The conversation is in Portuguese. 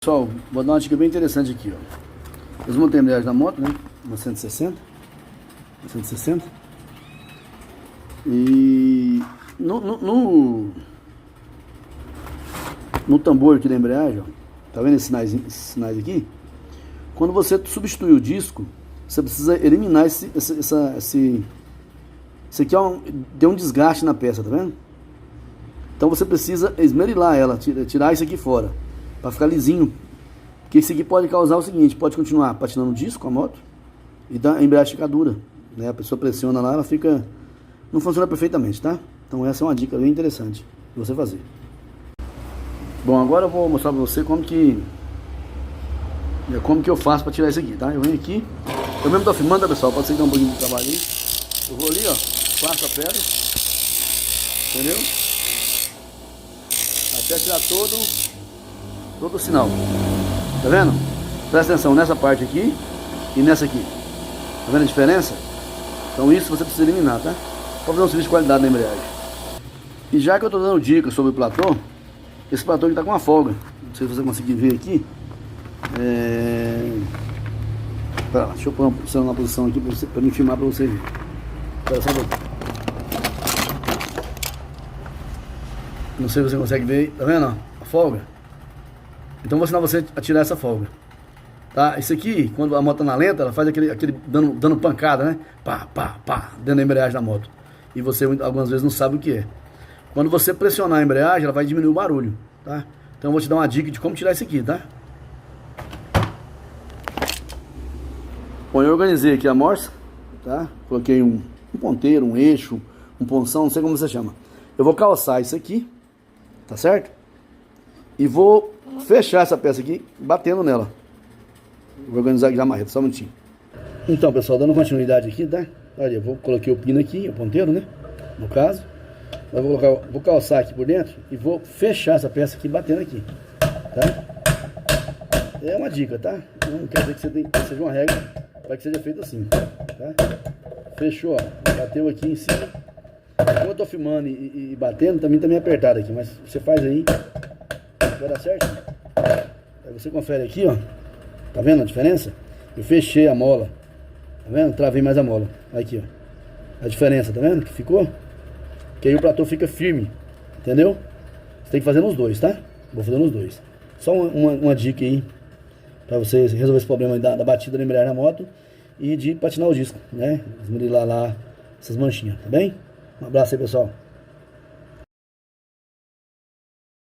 Pessoal, vou dar uma dica bem interessante aqui, ó. Eles montei a embreagem da moto, né? Uma 160. E no tambor aqui da embreagem, ó, tá vendo esses sinais aqui? Quando você substituir o disco, você precisa eliminar esse aqui, ó, deu um desgaste na peça, tá vendo? Então você precisa esmerilar ela, tirar isso aqui fora, para ficar lisinho. Porque isso aqui pode causar o seguinte: pode continuar patinando o disco, a moto, e a embreagem fica dura, né? A pessoa pressiona lá, ela fica, não funciona perfeitamente, tá? Então essa é uma dica bem interessante de você fazer. Bom, agora eu vou mostrar para você como que eu faço para tirar isso aqui, tá? Eu venho aqui, eu mesmo tô filmando, tá, pessoal? Pode ser que dê um pouquinho de trabalho aí. Eu vou ali, ó, passo a pedra, entendeu? Até tirar todo o sinal. Tá vendo? Presta atenção nessa parte aqui e nessa aqui. Tá vendo a diferença? Então isso você precisa eliminar, tá? Pra fazer um serviço de qualidade na embreagem. E já que eu tô dando dicas sobre o platô, esse platô aqui tá com uma folga. Não sei se você conseguir ver aqui. Pera lá, deixa eu pôr uma posição aqui pra me filmar pra você ver. Espera só um pouquinho. Não sei se você consegue ver, tá vendo, ó, a folga? Então vou ensinar você a tirar essa folga, tá? Isso aqui, quando a moto tá na lenta, ela faz aquele dando pancada, né? Pá, pá, pá, dentro da embreagem da moto. E você algumas vezes não sabe o que é. Quando você pressionar a embreagem, ela vai diminuir o barulho, tá? Então eu vou te dar uma dica de como tirar isso aqui, tá? Bom, eu organizei aqui a morsa, tá? Coloquei um ponteiro, um eixo, um ponção, não sei como você chama. Eu vou calçar isso aqui, tá certo? E vou fechar essa peça aqui, batendo nela. Vou organizar aqui já a marreta, só um minutinho. Então, pessoal, dando continuidade aqui, tá? Olha, eu coloquei o pino aqui, o ponteiro, né? No caso. Eu vou calçar aqui por dentro e vou fechar essa peça aqui, batendo aqui, tá? É uma dica, tá? Não quer dizer que seja uma regra para que seja feito assim, tá? Fechou, ó. Bateu aqui em cima. Como eu tô filmando e batendo, também tá meio apertado aqui, mas você faz aí, vai dar certo. Aí você confere aqui, ó. Tá vendo a diferença? Eu fechei a mola, tá vendo? Travei mais a mola. Aqui, ó. A diferença, tá vendo que ficou? Que aí o platô fica firme, entendeu? Você tem que fazer nos dois, tá? Vou fazer nos dois. Só uma dica aí, pra você resolver esse problema aí da batida da embreagem na moto e de patinar o disco, né? Esmerilar lá essas manchinhas, tá bem? Um abraço aí, pessoal.